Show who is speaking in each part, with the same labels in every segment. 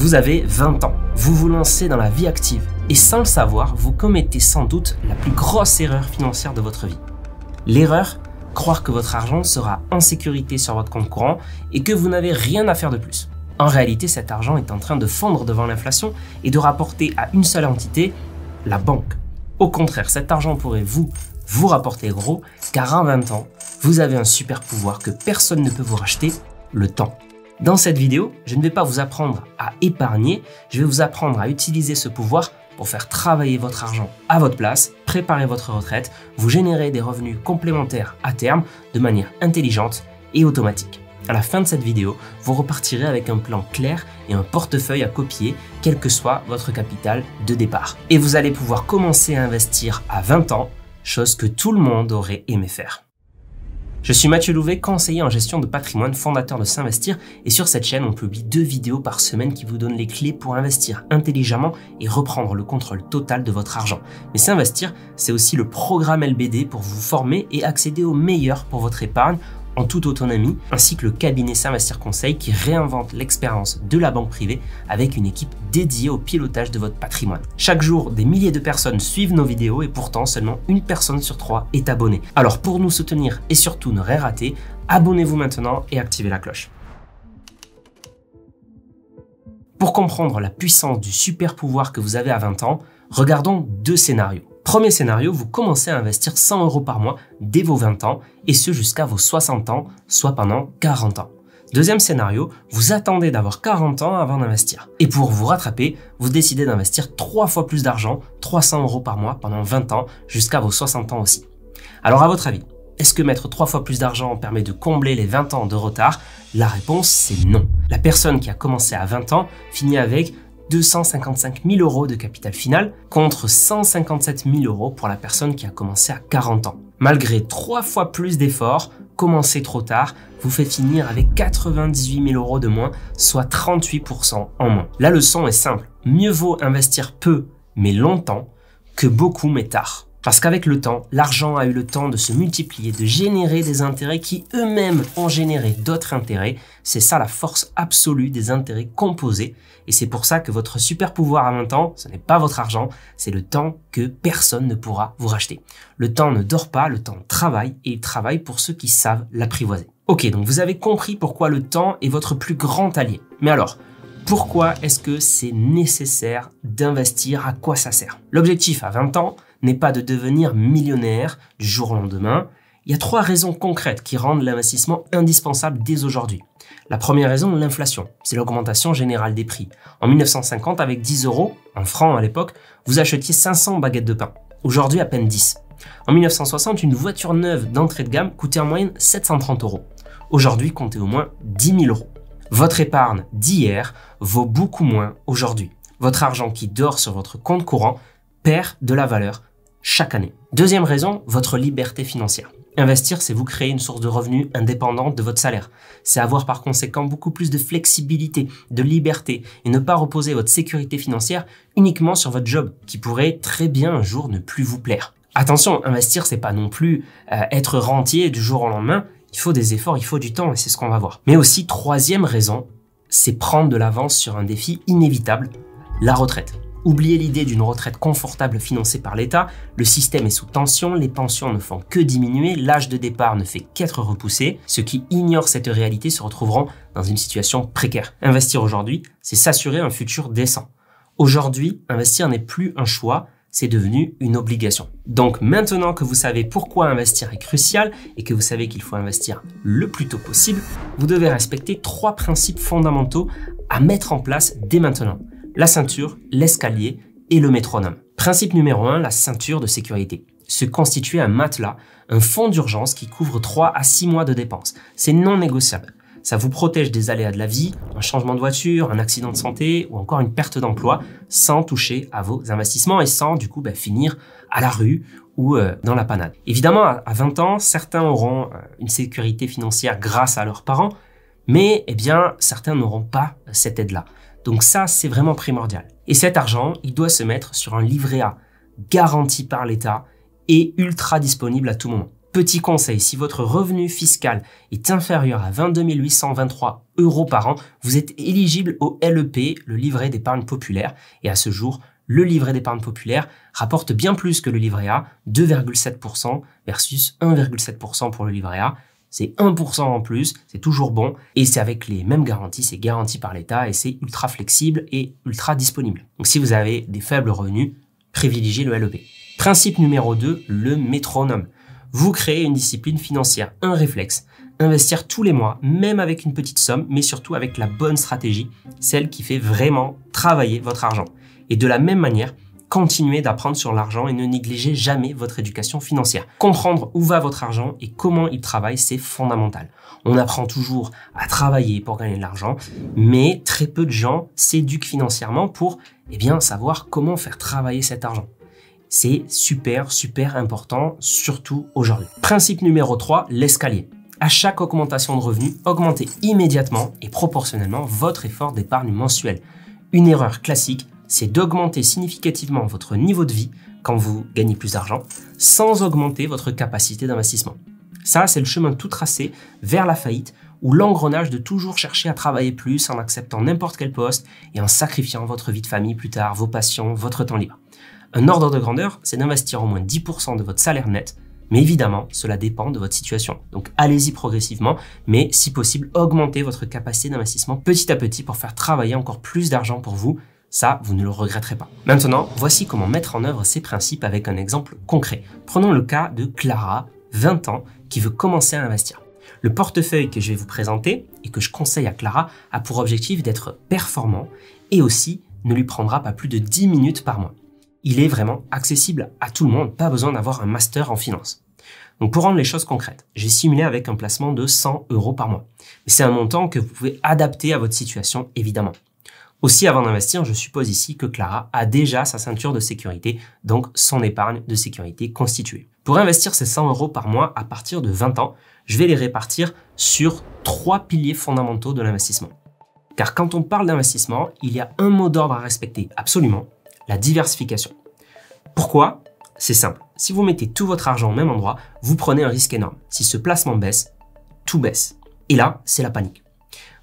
Speaker 1: Vous avez 20 ans, vous vous lancez dans la vie active et sans le savoir, vous commettez sans doute la plus grosse erreur financière de votre vie. L'erreur, croire que votre argent sera en sécurité sur votre compte courant et que vous n'avez rien à faire de plus. En réalité, cet argent est en train de fondre devant l'inflation et de rapporter à une seule entité, la banque. Au contraire, cet argent pourrait vous rapporter gros, car en 20 ans, vous avez un super pouvoir que personne ne peut vous racheter, le temps. Dans cette vidéo, je ne vais pas vous apprendre à épargner, je vais vous apprendre à utiliser ce pouvoir pour faire travailler votre argent à votre place, préparer votre retraite, vous générer des revenus complémentaires à terme de manière intelligente et automatique. À la fin de cette vidéo, vous repartirez avec un plan clair et un portefeuille à copier, quel que soit votre capital de départ. Et vous allez pouvoir commencer à investir à 20 ans, chose que tout le monde aurait aimé faire. Je suis Mathieu Louvet, conseiller en gestion de patrimoine, fondateur de S'Investir, et sur cette chaîne, on publie 2 vidéos par semaine qui vous donnent les clés pour investir intelligemment et reprendre le contrôle total de votre argent. Mais S'Investir, c'est aussi le programme LBD pour vous former et accéder au meilleur pour votre épargne en toute autonomie, ainsi que le cabinet S'Investir Conseil qui réinvente l'expérience de la banque privée avec une équipe dédiée au pilotage de votre patrimoine. Chaque jour, des milliers de personnes suivent nos vidéos et pourtant seulement une personne sur 3 est abonnée. Alors pour nous soutenir et surtout ne rien rater, abonnez-vous maintenant et activez la cloche. Pour comprendre la puissance du super pouvoir que vous avez à 20 ans, regardons 2 scénarios. Premier scénario, vous commencez à investir 100 € par mois dès vos 20 ans et ce jusqu'à vos 60 ans, soit pendant 40 ans. Deuxième scénario, vous attendez d'avoir 40 ans avant d'investir. Et pour vous rattraper, vous décidez d'investir 3 fois plus d'argent, 300 € par mois pendant 20 ans jusqu'à vos 60 ans aussi. Alors à votre avis, est-ce que mettre 3 fois plus d'argent permet de combler les 20 ans de retard? La réponse c'est non. La personne qui a commencé à 20 ans finit avec 255 000 € de capital final contre 157 000 € pour la personne qui a commencé à 40 ans. Malgré 3 fois plus d'efforts, commencer trop tard vous fait finir avec 98 000 € de moins, soit 38% en moins. La leçon est simple, mieux vaut investir peu mais longtemps que beaucoup mais tard. Parce qu'avec le temps, l'argent a eu le temps de se multiplier, de générer des intérêts qui eux-mêmes ont généré d'autres intérêts. C'est ça la force absolue des intérêts composés. Et c'est pour ça que votre super pouvoir à 20 ans, ce n'est pas votre argent, c'est le temps que personne ne pourra vous racheter. Le temps ne dort pas, le temps travaille et il travaille pour ceux qui savent l'apprivoiser. Ok, donc vous avez compris pourquoi le temps est votre plus grand allié. Mais alors, pourquoi est-ce que c'est nécessaire d'investir? À quoi ça sert? L'objectif à 20 ans n'est pas de devenir millionnaire du jour au lendemain. Il y a 3 raisons concrètes qui rendent l'investissement indispensable dès aujourd'hui. La première raison, l'inflation. C'est l'augmentation générale des prix. En 1950, avec 10 €, en francs à l'époque, vous achetiez 500 baguettes de pain. Aujourd'hui, à peine 10. En 1960, une voiture neuve d'entrée de gamme coûtait en moyenne 730 €. Aujourd'hui, comptez au moins 10 000 €. Votre épargne d'hier vaut beaucoup moins aujourd'hui. Votre argent qui dort sur votre compte courant perd de la valeur chaque année. Deuxième raison, votre liberté financière. Investir, c'est vous créer une source de revenus indépendante de votre salaire. C'est avoir par conséquent beaucoup plus de flexibilité, de liberté et ne pas reposer votre sécurité financière uniquement sur votre job qui pourrait très bien un jour ne plus vous plaire. Attention, investir, c'est pas non plus être rentier du jour au lendemain. Il faut des efforts, il faut du temps et c'est ce qu'on va voir. Mais aussi, troisième raison, c'est prendre de l'avance sur un défi inévitable, la retraite. Oubliez l'idée d'une retraite confortable financée par l'État, le système est sous tension, les pensions ne font que diminuer, l'âge de départ ne fait qu'être repoussé. Ceux qui ignorent cette réalité se retrouveront dans une situation précaire. Investir aujourd'hui, c'est s'assurer un futur décent. Aujourd'hui, investir n'est plus un choix, c'est devenu une obligation. Donc maintenant que vous savez pourquoi investir est crucial et que vous savez qu'il faut investir le plus tôt possible, vous devez respecter 3 principes fondamentaux à mettre en place dès maintenant. La ceinture, l'escalier et le métronome. Principe numéro 1, la ceinture de sécurité. Se constituer un matelas, un fonds d'urgence qui couvre 3 à 6 mois de dépenses. C'est non négociable. Ça vous protège des aléas de la vie, un changement de voiture, un accident de santé ou encore une perte d'emploi sans toucher à vos investissements et sans du coup finir à la rue ou dans la panade. Évidemment, à 20 ans, certains auront une sécurité financière grâce à leurs parents, mais certains n'auront pas cette aide-là. Donc ça, c'est vraiment primordial. Et cet argent, il doit se mettre sur un livret A, garanti par l'État et ultra disponible à tout moment. Petit conseil, si votre revenu fiscal est inférieur à 22 823 € par an, vous êtes éligible au LEP, le livret d'épargne populaire. Et à ce jour, le livret d'épargne populaire rapporte bien plus que le livret A, 2,7% versus 1,7% pour le livret A. C'est 1% en plus, c'est toujours bon. Et c'est avec les mêmes garanties, c'est garanti par l'État et c'est ultra flexible et ultra disponible. Donc si vous avez des faibles revenus, privilégiez le LEP. Principe numéro 2, le métronome. Vous créez une discipline financière, un réflexe. Investir tous les mois, même avec une petite somme, mais surtout avec la bonne stratégie, celle qui fait vraiment travailler votre argent. Et de la même manière, continuez d'apprendre sur l'argent et ne négligez jamais votre éducation financière. Comprendre où va votre argent et comment il travaille, c'est fondamental. On apprend toujours à travailler pour gagner de l'argent, mais très peu de gens s'éduquent financièrement pour savoir comment faire travailler cet argent. C'est super important, surtout aujourd'hui. Principe numéro 3, l'escalier. À chaque augmentation de revenus, augmentez immédiatement et proportionnellement votre effort d'épargne mensuel. Une erreur classique, c'est d'augmenter significativement votre niveau de vie quand vous gagnez plus d'argent, sans augmenter votre capacité d'investissement. Ça, c'est le chemin tout tracé vers la faillite ou l'engrenage de toujours chercher à travailler plus en acceptant n'importe quel poste et en sacrifiant votre vie de famille plus tard, vos passions, votre temps libre. Un ordre de grandeur, c'est d'investir au moins 10% de votre salaire net, mais évidemment, cela dépend de votre situation. Donc allez-y progressivement, mais si possible, augmentez votre capacité d'investissement petit à petit pour faire travailler encore plus d'argent pour vous. Ça, vous ne le regretterez pas. Maintenant, voici comment mettre en œuvre ces principes avec un exemple concret. Prenons le cas de Clara, 20 ans, qui veut commencer à investir. Le portefeuille que je vais vous présenter et que je conseille à Clara a pour objectif d'être performant et aussi ne lui prendra pas plus de 10 minutes par mois. Il est vraiment accessible à tout le monde, pas besoin d'avoir un master en finance. Donc pour rendre les choses concrètes, j'ai simulé avec un placement de 100 € par mois. Mais c'est un montant que vous pouvez adapter à votre situation, évidemment. Aussi, avant d'investir, je suppose ici que Clara a déjà sa ceinture de sécurité, donc son épargne de sécurité constituée. Pour investir ces 100 € par mois à partir de 20 ans, je vais les répartir sur 3 piliers fondamentaux de l'investissement. Car quand on parle d'investissement, il y a un mot d'ordre à respecter, absolument, la diversification. Pourquoi? C'est simple. Si vous mettez tout votre argent au même endroit, vous prenez un risque énorme. Si ce placement baisse, tout baisse. Et là, c'est la panique.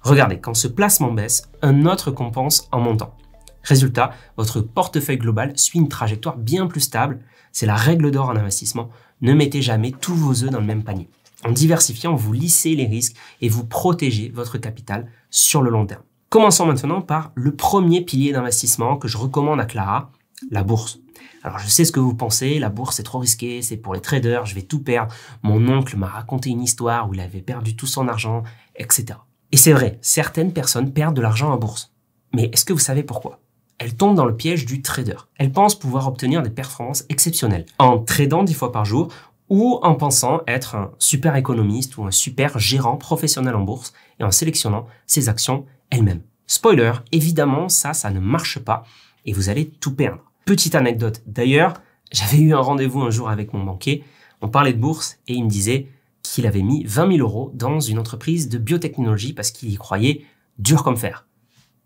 Speaker 1: Regardez, quand ce placement baisse, un autre compense en montant. Résultat, votre portefeuille global suit une trajectoire bien plus stable. C'est la règle d'or en investissement. Ne mettez jamais tous vos œufs dans le même panier. En diversifiant, vous lissez les risques et vous protégez votre capital sur le long terme. Commençons maintenant par le premier pilier d'investissement que je recommande à Clara, la bourse. Alors je sais ce que vous pensez, la bourse c'est trop risqué, c'est pour les traders, je vais tout perdre. Mon oncle m'a raconté une histoire où il avait perdu tout son argent, etc. Et c'est vrai, certaines personnes perdent de l'argent en bourse. Mais est-ce que vous savez pourquoi? Elles tombent dans le piège du trader. Elles pensent pouvoir obtenir des performances exceptionnelles en tradant 10 fois par jour ou en pensant être un super économiste ou un super gérant professionnel en bourse et en sélectionnant ses actions elles-mêmes. Spoiler, évidemment, ça ne marche pas et vous allez tout perdre. Petite anecdote, d'ailleurs, j'avais eu un rendez-vous un jour avec mon banquier, on parlait de bourse et il me disait qu'il avait mis 20 000 € dans une entreprise de biotechnologie parce qu'il y croyait dur comme fer.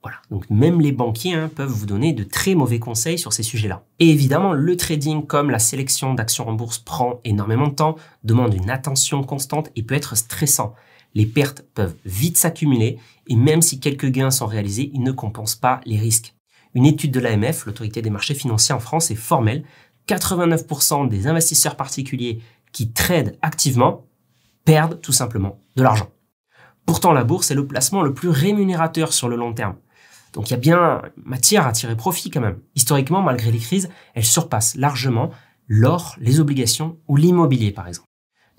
Speaker 1: Voilà, donc même les banquiers peuvent vous donner de très mauvais conseils sur ces sujets-là. Et évidemment, le trading comme la sélection d'actions en bourse prend énormément de temps, demande une attention constante et peut être stressant. Les pertes peuvent vite s'accumuler et même si quelques gains sont réalisés, ils ne compensent pas les risques. Une étude de l'AMF, l'autorité des marchés financiers en France, est formelle. 89% des investisseurs particuliers qui tradent activement perdent tout simplement de l'argent. Pourtant, la bourse est le placement le plus rémunérateur sur le long terme. Donc il y a bien matière à tirer profit quand même. Historiquement, malgré les crises, elle surpasse largement l'or, les obligations ou l'immobilier par exemple.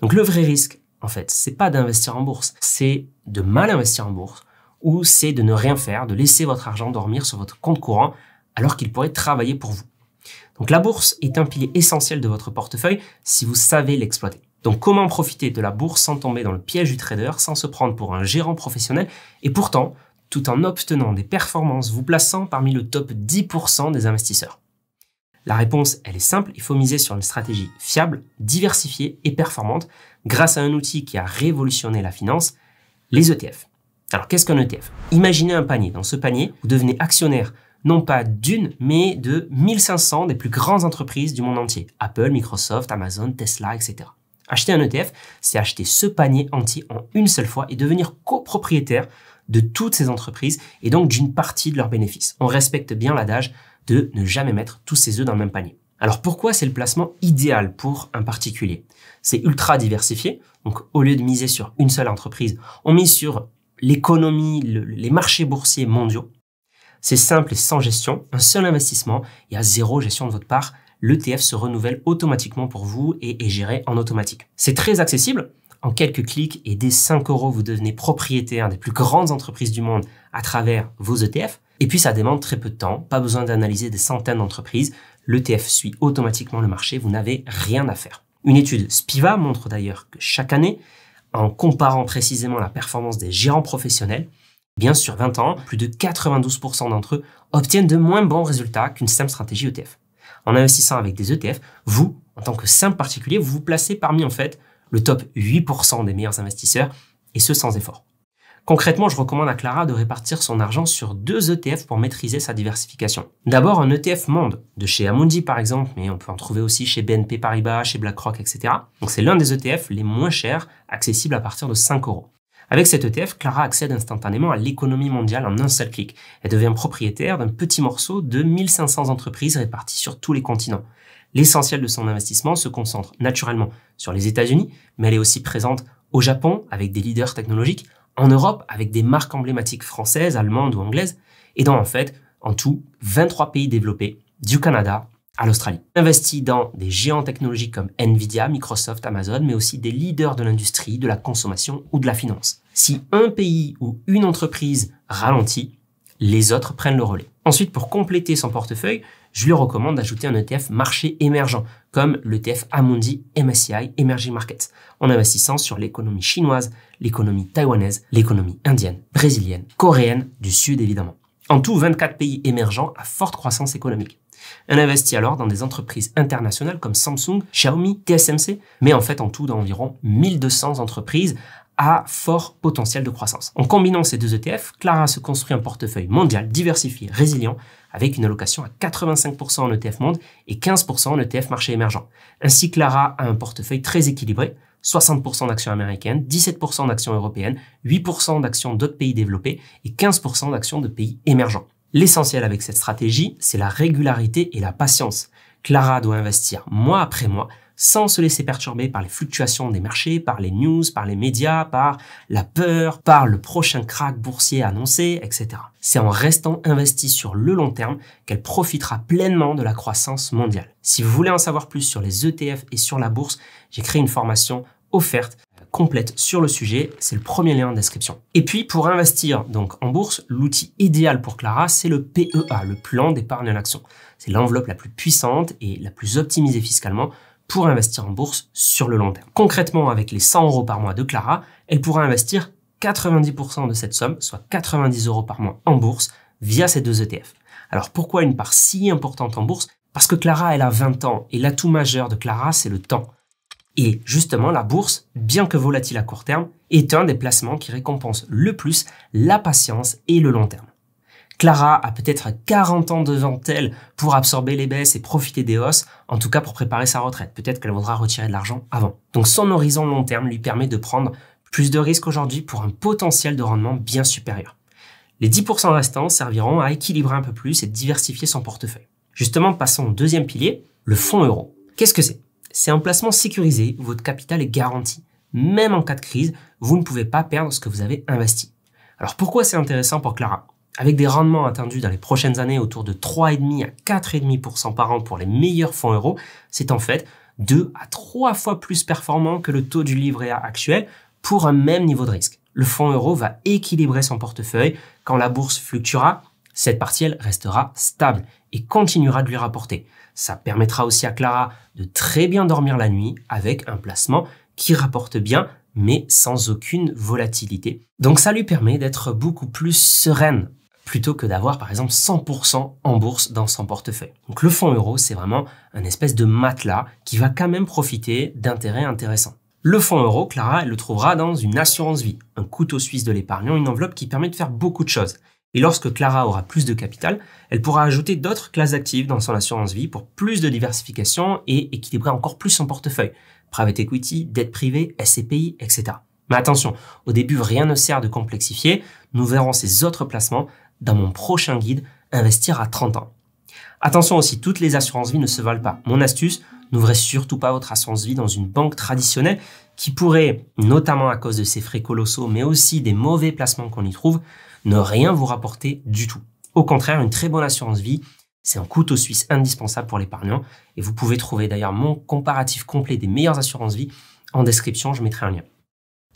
Speaker 1: Donc le vrai risque, en fait, c'est pas d'investir en bourse, c'est de mal investir en bourse ou c'est de ne rien faire, de laisser votre argent dormir sur votre compte courant alors qu'il pourrait travailler pour vous. Donc la bourse est un pilier essentiel de votre portefeuille si vous savez l'exploiter. Donc comment profiter de la bourse sans tomber dans le piège du trader, sans se prendre pour un gérant professionnel et pourtant tout en obtenant des performances vous plaçant parmi le top 10% des investisseurs? La réponse, elle est simple, il faut miser sur une stratégie fiable, diversifiée et performante grâce à un outil qui a révolutionné la finance, les ETF. Alors qu'est-ce qu'un ETF? Imaginez un panier. Dans ce panier, vous devenez actionnaire non pas d'une, mais de 1500 des plus grandes entreprises du monde entier. Apple, Microsoft, Amazon, Tesla, etc. Acheter un ETF, c'est acheter ce panier entier en une seule fois et devenir copropriétaire de toutes ces entreprises et donc d'une partie de leurs bénéfices. On respecte bien l'adage de ne jamais mettre tous ses œufs dans le même panier. Alors pourquoi c'est le placement idéal pour un particulier? C'est ultra diversifié, donc au lieu de miser sur une seule entreprise, on mise sur l'économie, les marchés boursiers mondiaux. C'est simple et sans gestion, un seul investissement et à zéro gestion de votre part. L'ETF se renouvelle automatiquement pour vous et est géré en automatique. C'est très accessible. En quelques clics et dès 5 €, vous devenez propriétaire des plus grandes entreprises du monde à travers vos ETF. Et puis ça demande très peu de temps, pas besoin d'analyser des centaines d'entreprises. L'ETF suit automatiquement le marché, vous n'avez rien à faire. Une étude Spiva montre d'ailleurs que chaque année, en comparant précisément la performance des gérants professionnels, bien sur 20 ans, plus de 92% d'entre eux obtiennent de moins bons résultats qu'une simple stratégie ETF. En investissant avec des ETF, vous, en tant que simple particulier, vous vous placez parmi en fait le top 8% des meilleurs investisseurs, et ce sans effort. Concrètement, je recommande à Clara de répartir son argent sur 2 ETF pour maîtriser sa diversification. D'abord, un ETF monde, de chez Amundi par exemple, mais on peut en trouver aussi chez BNP Paribas, chez BlackRock, etc. Donc c'est l'un des ETF les moins chers, accessibles à partir de 5 €. Avec cet ETF, Clara accède instantanément à l'économie mondiale en un seul clic. Elle devient propriétaire d'un petit morceau de 1500 entreprises réparties sur tous les continents. L'essentiel de son investissement se concentre naturellement sur les États-Unis, mais elle est aussi présente au Japon avec des leaders technologiques, en Europe avec des marques emblématiques françaises, allemandes ou anglaises, et dans en tout 23 pays développés, du Canada à l'Australie. Investi dans des géants technologiques comme Nvidia, Microsoft, Amazon, mais aussi des leaders de l'industrie, de la consommation ou de la finance. Si un pays ou une entreprise ralentit, les autres prennent le relais. Ensuite, pour compléter son portefeuille, je lui recommande d'ajouter un ETF marché émergent, comme l'ETF Amundi MSCI Emerging Markets, en investissant sur l'économie chinoise, l'économie taïwanaise, l'économie indienne, brésilienne, coréenne, du Sud évidemment. En tout, 24 pays émergents à forte croissance économique. Elle investit alors dans des entreprises internationales comme Samsung, Xiaomi, TSMC, mais en fait en tout dans environ 1200 entreprises à fort potentiel de croissance. En combinant ces 2 ETF, Clara se construit un portefeuille mondial diversifié, résilient, avec une allocation à 85% en ETF monde et 15% en ETF marché émergent. Ainsi, Clara a un portefeuille très équilibré, 60% d'actions américaines, 17% d'actions européennes, 8% d'actions d'autres pays développés et 15% d'actions de pays émergents. L'essentiel avec cette stratégie, c'est la régularité et la patience. Clara doit investir mois après mois sans se laisser perturber par les fluctuations des marchés, par les news, par les médias, par la peur, par le prochain krach boursier annoncé, etc. C'est en restant investie sur le long terme qu'elle profitera pleinement de la croissance mondiale. Si vous voulez en savoir plus sur les ETF et sur la bourse, j'ai créé une formation offerte complète sur le sujet, c'est le premier lien en description. Et puis pour investir donc en bourse, l'outil idéal pour Clara, c'est le PEA, le plan d'épargne en action. C'est l'enveloppe la plus puissante et la plus optimisée fiscalement pour investir en bourse sur le long terme. Concrètement, avec les 100 € par mois de Clara, elle pourra investir 90% de cette somme, soit 90 € par mois en bourse via ces 2 ETF. Alors pourquoi une part si importante en bourse? Parce que Clara, elle a 20 ans et l'atout majeur de Clara, c'est le temps. Et justement, la bourse, bien que volatile à court terme, est un des placements qui récompense le plus la patience et le long terme. Clara a peut-être 40 ans devant elle pour absorber les baisses et profiter des hausses, en tout cas pour préparer sa retraite. Peut-être qu'elle voudra retirer de l'argent avant. Donc son horizon long terme lui permet de prendre plus de risques aujourd'hui pour un potentiel de rendement bien supérieur. Les 10% restants serviront à équilibrer un peu plus et diversifier son portefeuille. Justement, passons au deuxième pilier, le fonds euro. Qu'est-ce que c'est? C'est un placement sécurisé où votre capital est garanti. Même en cas de crise, vous ne pouvez pas perdre ce que vous avez investi. Alors pourquoi c'est intéressant pour Clara? Avec des rendements attendus dans les prochaines années autour de 3,5 à 4,5% par an pour les meilleurs fonds euros, c'est en fait 2 à 3 fois plus performant que le taux du livret A actuel pour un même niveau de risque. Le fonds euro va équilibrer son portefeuille. Quand la bourse fluctuera, cette partie, elle restera stable et continuera de lui rapporter. Ça permettra aussi à Clara de très bien dormir la nuit avec un placement qui rapporte bien, mais sans aucune volatilité. Donc ça lui permet d'être beaucoup plus sereine, plutôt que d'avoir par exemple 100% en bourse dans son portefeuille. Donc le fonds euro, c'est vraiment un espèce de matelas qui va quand même profiter d'intérêts intéressants. Le fonds euro, Clara, elle le trouvera dans une assurance vie, un couteau suisse de l'épargnant, une enveloppe qui permet de faire beaucoup de choses. Et lorsque Clara aura plus de capital, elle pourra ajouter d'autres classes d'actifs dans son assurance vie pour plus de diversification et équilibrer encore plus son portefeuille. Private equity, dette privée, SCPI, etc. Mais attention, au début, rien ne sert de complexifier. Nous verrons ces autres placements dans mon prochain guide « Investir à 30 ans ». Attention aussi, toutes les assurances vie ne se valent pas. Mon astuce, n'ouvrez surtout pas votre assurance vie dans une banque traditionnelle qui pourrait, notamment à cause de ses frais colossaux, mais aussi des mauvais placements qu'on y trouve, ne rien vous rapporter du tout. Au contraire, une très bonne assurance vie, c'est un couteau suisse indispensable pour l'épargnant et vous pouvez trouver d'ailleurs mon comparatif complet des meilleures assurances vie en description, je mettrai un lien.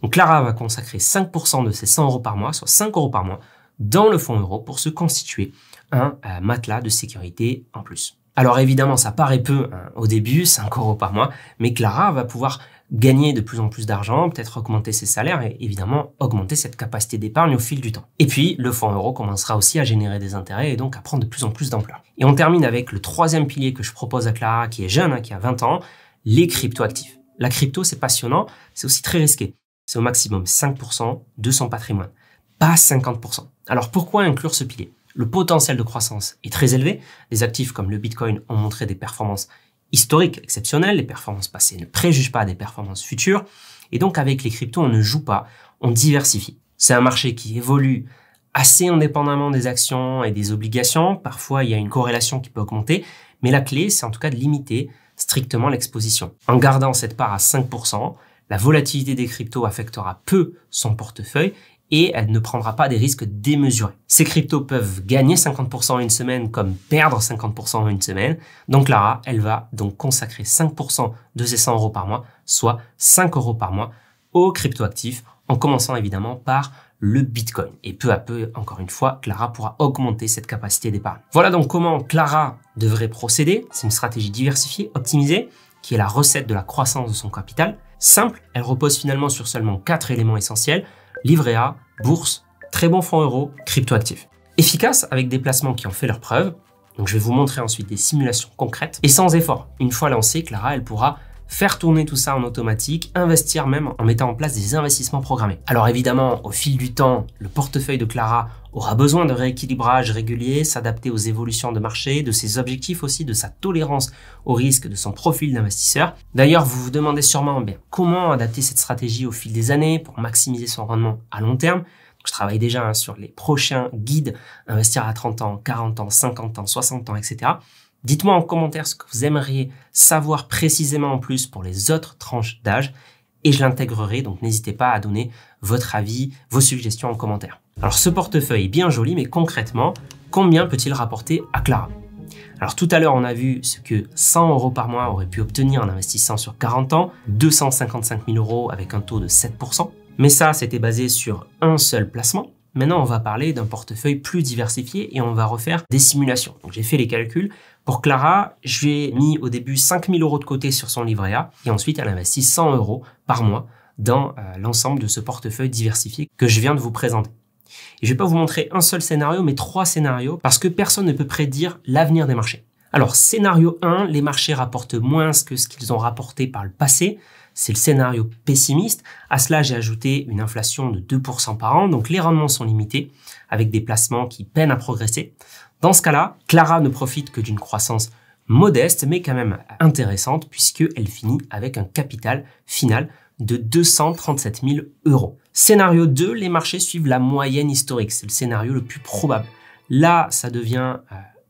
Speaker 1: Donc Clara va consacrer 5% de ses 100 euros par mois, soit 5 euros par mois, dans le fonds euro pour se constituer un matelas de sécurité en plus. Alors évidemment, ça paraît peu au début, 5 euros par mois, mais Clara va pouvoir gagner de plus en plus d'argent, peut-être augmenter ses salaires et évidemment augmenter cette capacité d'épargne au fil du temps. Et puis, le fonds euro commencera aussi à générer des intérêts et donc à prendre de plus en plus d'ampleur. Et on termine avec le troisième pilier que je propose à Clara, qui est jeune, qui a 20 ans, les cryptoactifs. La crypto, c'est passionnant, c'est aussi très risqué. C'est au maximum 5% de son patrimoine, pas 50%. Alors pourquoi inclure ce pilier? Le potentiel de croissance est très élevé. Les actifs comme le Bitcoin ont montré des performances historiques exceptionnelles. Les performances passées ne préjugent pas des performances futures. Et donc, avec les cryptos, on ne joue pas, on diversifie. C'est un marché qui évolue assez indépendamment des actions et des obligations. Parfois, il y a une corrélation qui peut augmenter. Mais la clé, c'est en tout cas de limiter strictement l'exposition. En gardant cette part à 5%, la volatilité des cryptos affectera peu son portefeuille et elle ne prendra pas des risques démesurés. Ces cryptos peuvent gagner 50% en une semaine comme perdre 50% en une semaine. Donc Clara, elle va donc consacrer 5% de ses 100 euros par mois, soit 5 euros par mois aux cryptoactifs, en commençant évidemment par le Bitcoin. Et peu à peu, encore une fois, Clara pourra augmenter cette capacité d'épargne. Voilà donc comment Clara devrait procéder. C'est une stratégie diversifiée, optimisée, qui est la recette de la croissance de son capital. Simple, elle repose finalement sur seulement 4 éléments essentiels. Livret A, bourse, très bon fonds euro, cryptoactifs. Efficace avec des placements qui ont fait leurs preuves. Donc je vais vous montrer ensuite des simulations concrètes et sans effort. Une fois lancée, Clara, elle pourra faire tourner tout ça en automatique, investir même en mettant en place des investissements programmés. Alors évidemment, au fil du temps, le portefeuille de Clara aura besoin de rééquilibrage régulier, s'adapter aux évolutions de marché, de ses objectifs aussi, de sa tolérance au risque, de son profil d'investisseur. D'ailleurs, vous vous demandez sûrement comment adapter cette stratégie au fil des années pour maximiser son rendement à long terme. Je travaille déjà sur les prochains guides, investir à 30 ans, 40 ans, 50 ans, 60 ans, etc. Dites-moi en commentaire ce que vous aimeriez savoir précisément en plus pour les autres tranches d'âge et je l'intégrerai, donc n'hésitez pas à donner votre avis, vos suggestions en commentaire. Alors ce portefeuille est bien joli, mais concrètement, combien peut-il rapporter à Clara? Alors tout à l'heure, on a vu ce que 100 euros par mois aurait pu obtenir en investissant sur 40 ans, 255 000 euros avec un taux de 7%. Mais ça, c'était basé sur un seul placement. Maintenant, on va parler d'un portefeuille plus diversifié et on va refaire des simulations. Donc j'ai fait les calculs. Pour Clara, je lui ai mis au début 5 000 euros de côté sur son livret A et ensuite elle investit 100 euros par mois dans l'ensemble de ce portefeuille diversifié que je viens de vous présenter. Et je ne vais pas vous montrer un seul scénario, mais 3 scénarios parce que personne ne peut prédire l'avenir des marchés. Alors, scénario 1, les marchés rapportent moins que ce qu'ils ont rapporté par le passé. C'est le scénario pessimiste. À cela, j'ai ajouté une inflation de 2% par an, donc les rendements sont limités avec des placements qui peinent à progresser. Dans ce cas-là, Clara ne profite que d'une croissance modeste, mais quand même intéressante, puisqu'elle finit avec un capital final de 237 000 euros. Scénario 2, les marchés suivent la moyenne historique. C'est le scénario le plus probable. Là, ça devient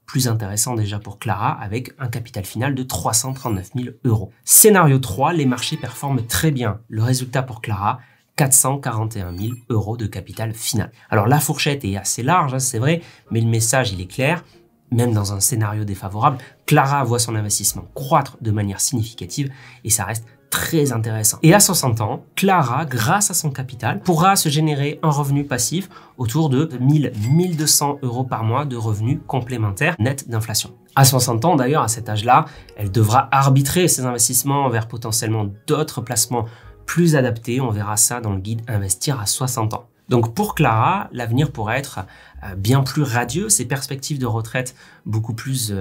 Speaker 1: plus intéressant déjà pour Clara avec un capital final de 339 000 euros. Scénario 3, les marchés performent très bien. Le résultat pour Clara, 441 000 euros de capital final. Alors la fourchette est assez large, c'est vrai, mais le message il est clair. Même dans un scénario défavorable, Clara voit son investissement croître de manière significative et ça reste très intéressant. Et à 60 ans, Clara, grâce à son capital, pourra se générer un revenu passif autour de 1 200 euros par mois de revenus complémentaires net d'inflation. À 60 ans, d'ailleurs, à cet âge-là, elle devra arbitrer ses investissements vers potentiellement d'autres placements plus adaptés. On verra ça dans le guide Investir à 60 ans. Donc pour Clara, l'avenir pourrait être bien plus radieux, ses perspectives de retraite beaucoup plus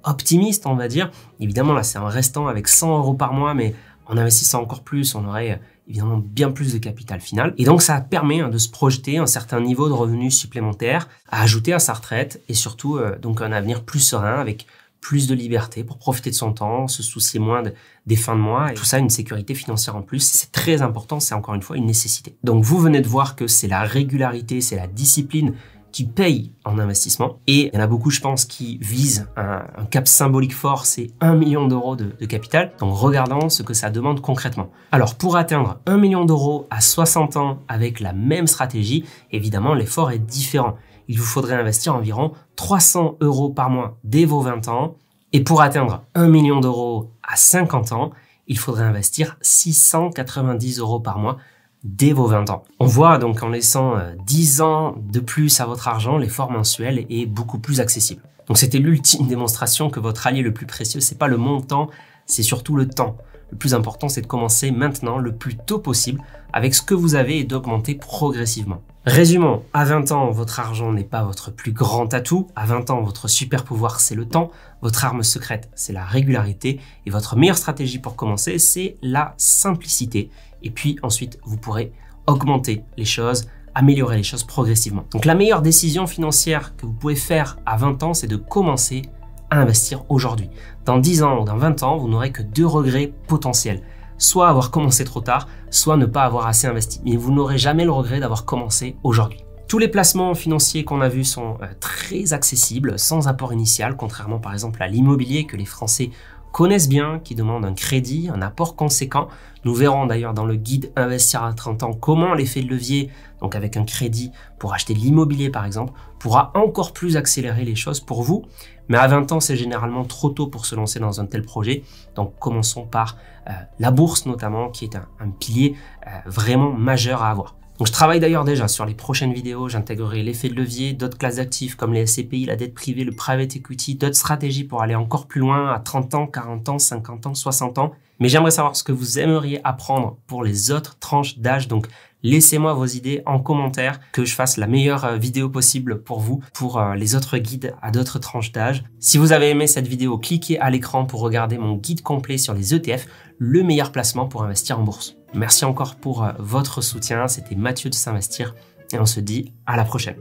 Speaker 1: optimistes, on va dire. Évidemment, là, c'est en restant avec 100 euros par mois, mais En investissant encore plus, on aurait évidemment bien plus de capital final. Et donc, ça permet de se projeter un certain niveau de revenus supplémentaires à ajouter à sa retraite et surtout donc un avenir plus serein avec plus de liberté pour profiter de son temps, se soucier moins des fins de mois et tout ça, une sécurité financière en plus. C'est très important, c'est encore une fois une nécessité. Donc, vous venez de voir que c'est la régularité, c'est la discipline qui paye en investissement. Et il y en a beaucoup, je pense, qui visent un cap symbolique fort, c'est 1 million d'euros de capital. Donc, regardons ce que ça demande concrètement. Alors, pour atteindre 1 million d'euros à 60 ans avec la même stratégie, évidemment, l'effort est différent. Il vous faudrait investir environ 300 euros par mois dès vos 20 ans. Et pour atteindre 1 million d'euros à 50 ans, il faudrait investir 690 euros par mois dès vos 20 ans. On voit donc en laissant 10 ans de plus à votre argent, l'effort mensuel est beaucoup plus accessible. Donc c'était l'ultime démonstration que votre allié le plus précieux, c'est pas le montant, c'est surtout le temps. Le plus important, c'est de commencer maintenant, le plus tôt possible, avec ce que vous avez et d'augmenter progressivement. Résumons, à 20 ans, votre argent n'est pas votre plus grand atout. À 20 ans, votre super pouvoir, c'est le temps. Votre arme secrète, c'est la régularité. Et votre meilleure stratégie pour commencer, c'est la simplicité. Et puis ensuite, vous pourrez augmenter les choses, améliorer les choses progressivement. Donc la meilleure décision financière que vous pouvez faire à 20 ans, c'est de commencer à investir aujourd'hui. Dans 10 ans ou dans 20 ans, vous n'aurez que 2 regrets potentiels. Soit avoir commencé trop tard, soit ne pas avoir assez investi. Mais vous n'aurez jamais le regret d'avoir commencé aujourd'hui. Tous les placements financiers qu'on a vus sont très accessibles, sans apport initial, contrairement par exemple à l'immobilier que les Français connaissent bien, qui demande un crédit, un apport conséquent. Nous verrons d'ailleurs dans le guide Investir à 30 ans comment l'effet de levier, donc avec un crédit pour acheter de l'immobilier par exemple, pourra encore plus accélérer les choses pour vous. Mais à 20 ans, c'est généralement trop tôt pour se lancer dans un tel projet. Donc commençons par la bourse notamment, qui est un pilier vraiment majeur à avoir. Donc je travaille d'ailleurs déjà sur les prochaines vidéos, j'intégrerai l'effet de levier, d'autres classes d'actifs comme les SCPI, la dette privée, le private equity, d'autres stratégies pour aller encore plus loin à 30 ans, 40 ans, 50 ans, 60 ans. Mais j'aimerais savoir ce que vous aimeriez apprendre pour les autres tranches d'âge. Donc laissez-moi vos idées en commentaire, que je fasse la meilleure vidéo possible pour vous, pour les autres guides à d'autres tranches d'âge. Si vous avez aimé cette vidéo, cliquez à l'écran pour regarder mon guide complet sur les ETF, le meilleur placement pour investir en bourse. Merci encore pour votre soutien, c'était Mathieu de S'Investir et on se dit à la prochaine.